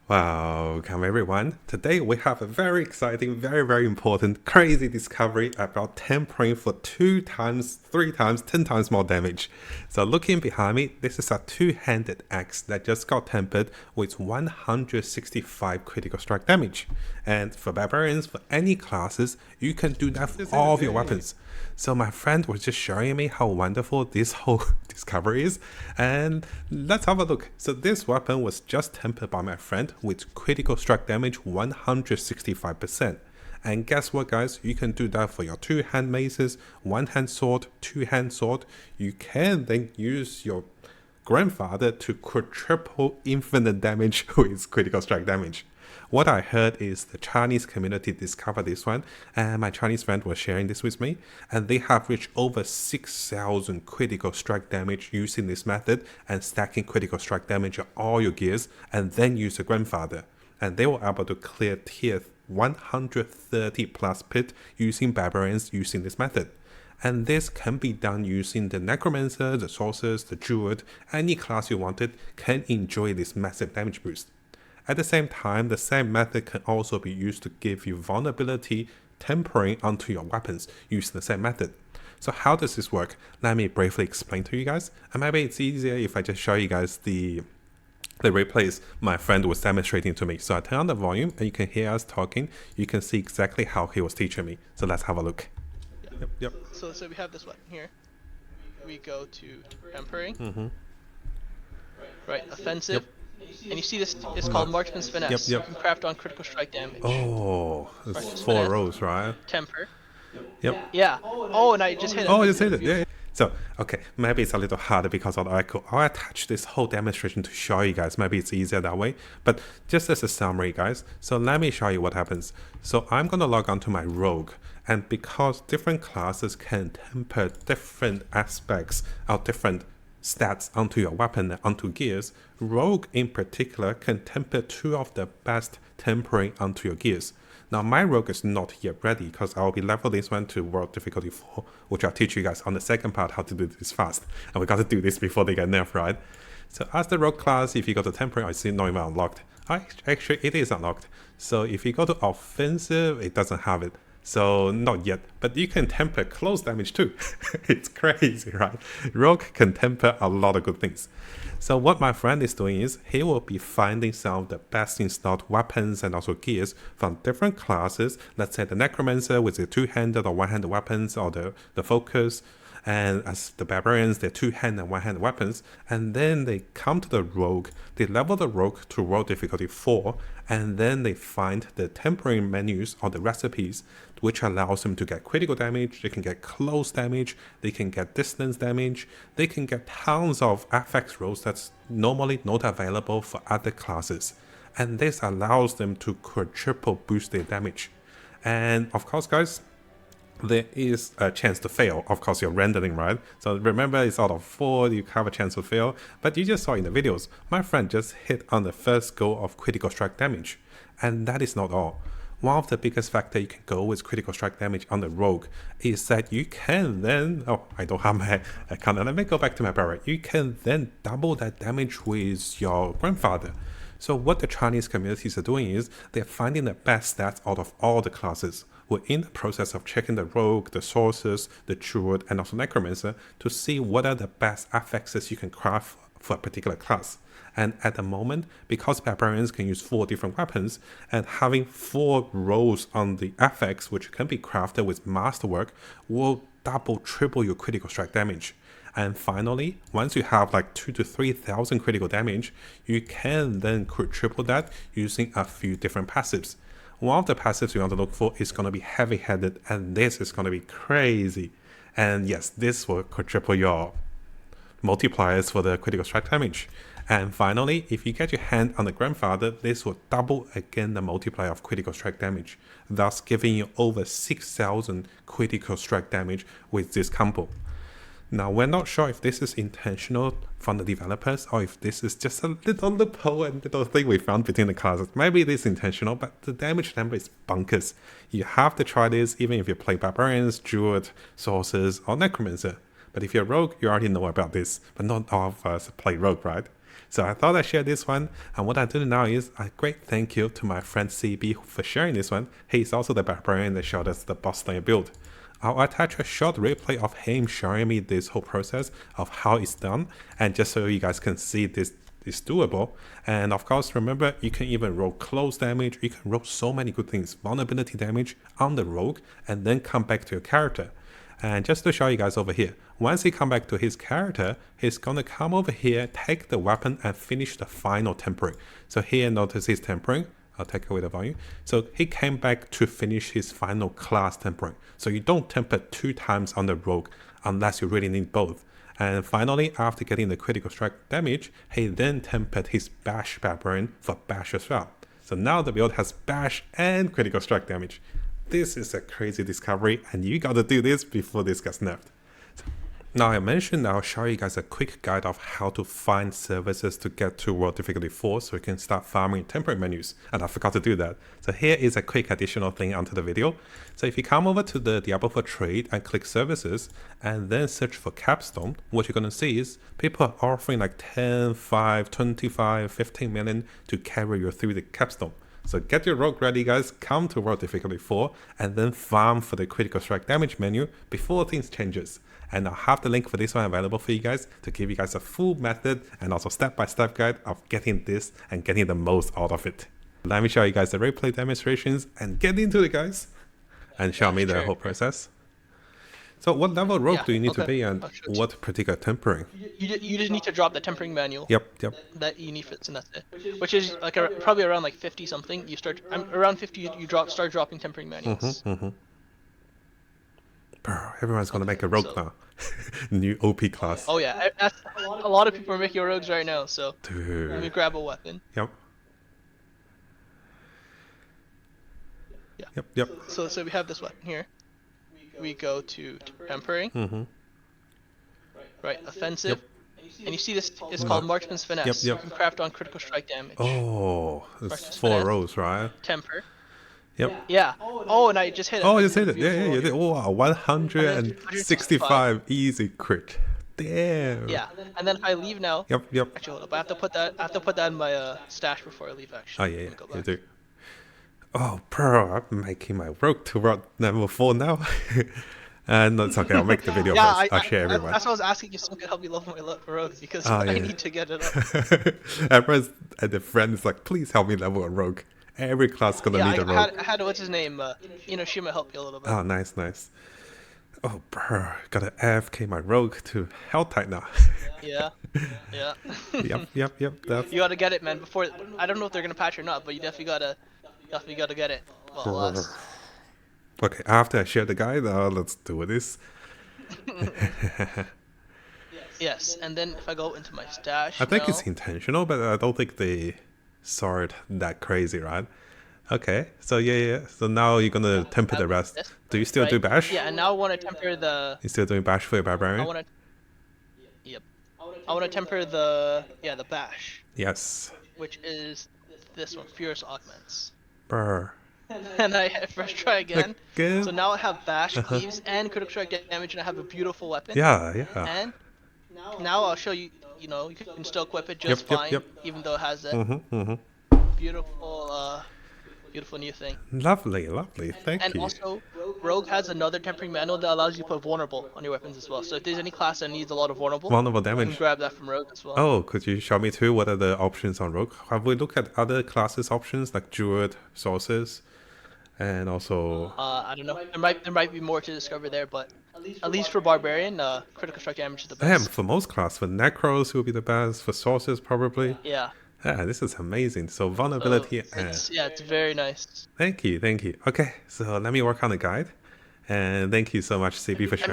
Welcome everyone. Today we have a very exciting, very important, crazy discovery about tempering for 2 times, 3 times, 10 times more damage. So looking behind me, this is a two-handed axe that just got tempered with 165 critical strike damage. And for barbarians, for any classes, you can do that for all of your weapons. So my friend was just showing me how wonderful this whole discovery is, and let's have a look. So this weapon was just tempered by my friend with critical strike damage 165%. And guess what, guys? You can do that for your 2-hand maces, 1-hand sword, 2-hand sword. You can then use your grandfather to quadruple infinite damage with critical strike damage. What I heard is the Chinese community discovered this one, and my Chinese friend was sharing this with me, and they have reached over 6,000 critical strike damage using this method and stacking critical strike damage on all your gears and then use the grandfather. And they were able to clear tier 130 plus pit using barbarians using this method. And this can be done using the necromancer, the sorcerers, the druid, any class you wanted can enjoy this massive damage boost. At the same time, the same method can also be used to give you vulnerability tempering onto your weapons using the same method. So how does this work? Let me briefly explain to you guys, and maybe it's easier if I just show you guys the replays my friend was demonstrating to me. So I turn on the volume and you can hear us talking. You can see exactly how he was teaching me. So let's have a look. Yep. So we have this one here. We go to tempering. Right, offensive. And you see this is called Marksman's Finesse. You can craft on critical strike damage. Oh, it's 4 rows, right? Temper. Yep. Yeah. Oh, and I just hit it. Oh, you just hit it. Yeah. So, okay, maybe it's a little harder because of the echo. I'll attach this whole demonstration to show you guys. Maybe it's easier that way. But just as a summary, guys, so let me show you what happens. So I'm going to log on to my rogue. And because different classes can temper different aspects of different stats onto your weapon and onto gears, rogue in particular can temper 2 of the best tempering onto your gears. Now my rogue is not yet ready because I'll be leveling this one to world difficulty 4, which I'll teach you guys on the second part how to do this fast. And we got to do this before they get nerfed, right? So as the rogue class, if you go to tempering, I see not even unlocked. Actually, it is unlocked. So if you go to offensive, it doesn't have it. So not yet, but you can temper close damage too. It's crazy, right? Rogue can temper a lot of good things. So what my friend is doing is he will be finding some of the best installed weapons and also gears from different classes. Let's say the necromancer with the 2-handed or 1-handed weapons, or the focus, and as the barbarians, they're 2-hand and 1-hand weapons, and then they come to the rogue, they level the rogue to world difficulty 4, and then they find the tempering menus or the recipes, which allows them to get critical damage, they can get close damage, they can get distance damage, they can get tons of FX rolls that's normally not available for other classes. And this allows them to quadruple boost their damage. And of course, guys, there is a chance to fail. Of course, you're rendering, right? So remember, it's out of 4, you have a chance to fail. But you just saw in the videos, my friend just hit on the first go of critical strike damage. And that is not all. One of the biggest factor you can go with critical strike damage on the rogue is that you can then, I don't have my account, let me go back to my barrel. You can then double that damage with your grandfather. So what the Chinese communities are doing is they're finding the best stats out of all the classes. We're in the process of checking the rogue, the sorcerers, the druid, and also necromancer to see what are the best affixes you can craft for a particular class. And at the moment, because barbarians can use 4 different weapons, and having 4 rows on the affix, which can be crafted with masterwork, will double, triple your critical strike damage. And finally, once you have like 2,000 to 3,000 critical damage, you can then quadruple that using a few different passives. One of the passives you want to look for is going to be heavy-headed, and this is going to be crazy. And yes, this will quadruple your multipliers for the critical strike damage. And finally, if you get your hand on the grandfather, this will double again the multiplier of critical strike damage, thus giving you over 6,000 critical strike damage with this combo. Now, we're not sure if this is intentional from the developers or if this is just a little loophole and little thing we found between the classes. Maybe it is intentional, but the damage number is bonkers. You have to try this even if you play barbarians, druid, sorcerers, or necromancer. But if you're rogue, you already know about this, but not all of us play rogue, right? So I thought I'd share this one, and what I do now is a great thank you to my friend CB for sharing this one. He's also the barbarian that showed us the boss layer build. I'll attach a short replay of him showing me this whole process of how it's done, and just so you guys can see this is doable. And of course, remember, you can even roll close damage, you can roll so many good things, vulnerability damage on the rogue, and then come back to your character. And just to show you guys over here, once he come back to his character, he's gonna come over here, take the weapon, and finish the final tempering. So here, notice he's tempering. I'll take away the volume. So he came back to finish his final class tempering. So you don't temper 2 times on the rogue unless you really need both. And finally, after getting the critical strike damage, he then tempered his bash barbarian for bash as well. So now the build has bash and critical strike damage. This is a crazy discovery, and you gotta do this before this gets nerfed. Now I mentioned I'll show you guys a quick guide of how to find services to get to World Difficulty 4 so you can start farming temporary menus, and I forgot to do that. So here is a quick additional thing onto the video. So if you come over to the Diablo for Trade and click Services and then search for Capstone, what you're gonna see is people are offering like 10, 5, 25, 15 million to carry you through the Capstone. So get your rogue ready, guys, come to World Difficulty 4 and then farm for the critical strike damage menu before things changes. And I'll have the link for this one available for you guys to give you guys a full method and also step-by-step guide of getting this and getting the most out of it. Let me show you guys the replay demonstrations and get into it, guys, and show me the whole process. So what level rogue do you need to be, and what particular tempering? You just need to drop the tempering manual. Yep. That you need for it, and that's it. Which is like probably around like 50 something. You start around 50. You start dropping tempering manuals. Bro, everyone's gonna make a rogue now. New OP class. Oh yeah, a lot of people are making rogues right now. So dude, let me grab a weapon. Yep. So we have this weapon here. We go to tempering. Right, offensive. And you see this is called Marksman's Finesse. You can craft on critical strike damage. Oh, it's 4 rows, right? Temper. Yep. Yeah. Oh, and I just hit it. Oh, you just hit it. Yeah, you did. Wow, 165 easy crit. Damn. Yeah, and then if I leave now. Yep. Actually, hold up. I have to put that in my stash before I leave. Actually. Oh yeah, you do. Oh, bro, I'm making my rogue to World level 4 now. And it's okay. I'll make the video first. I'll share everyone. That's what I was asking you. Someone could help me level my rogue because I need to get it up. Everyone's and the friends like, please help me level a rogue. Every class gonna need a rogue. I had what's his name? Inoshima help you a little bit. Oh, nice. Oh, bro, gotta AFK my rogue to hell tight now. Yeah. Yep. You gotta get it, man. Before I don't know if they're gonna patch or not, but you definitely gotta get it. Well, okay, after I share the guide, let's do this. Yes, and then if I go into my stash, I think it's intentional, but I don't think they saw it that crazy, right? Okay, so yeah. So now you're gonna temper the rest. Do you still do bash? Yeah, and now I want to temper the. You're still doing bash for your barbarian? I want to temper the bash. Yes. Which is this one, Furious Augments. Brr. And I first try again. Again? So now I have bash, cleaves, and critical strike damage, and I have a beautiful weapon. Yeah. And now I'll show you. You know, you can still equip it just fine, even though it has that beautiful new thing. Lovely. Thank you. And also, Rogue has another tempering manual that allows you to put vulnerable on your weapons as well. So if there's any class that needs a lot of vulnerable damage, you can grab that from Rogue as well. Oh, could you show me too? What are the options on Rogue? Have we looked at other classes options like Druid, Sources, and also? I don't know. There might be more to discover there, but at least for Barbarian, critical strike damage is the best. Damn, for most class, for Necros will be the best. For Sources, probably. Yeah. Yeah, this is amazing. So vulnerability. It's very nice. Thank you. Okay, so let me work on the guide. And thank you so much, CB, for sharing.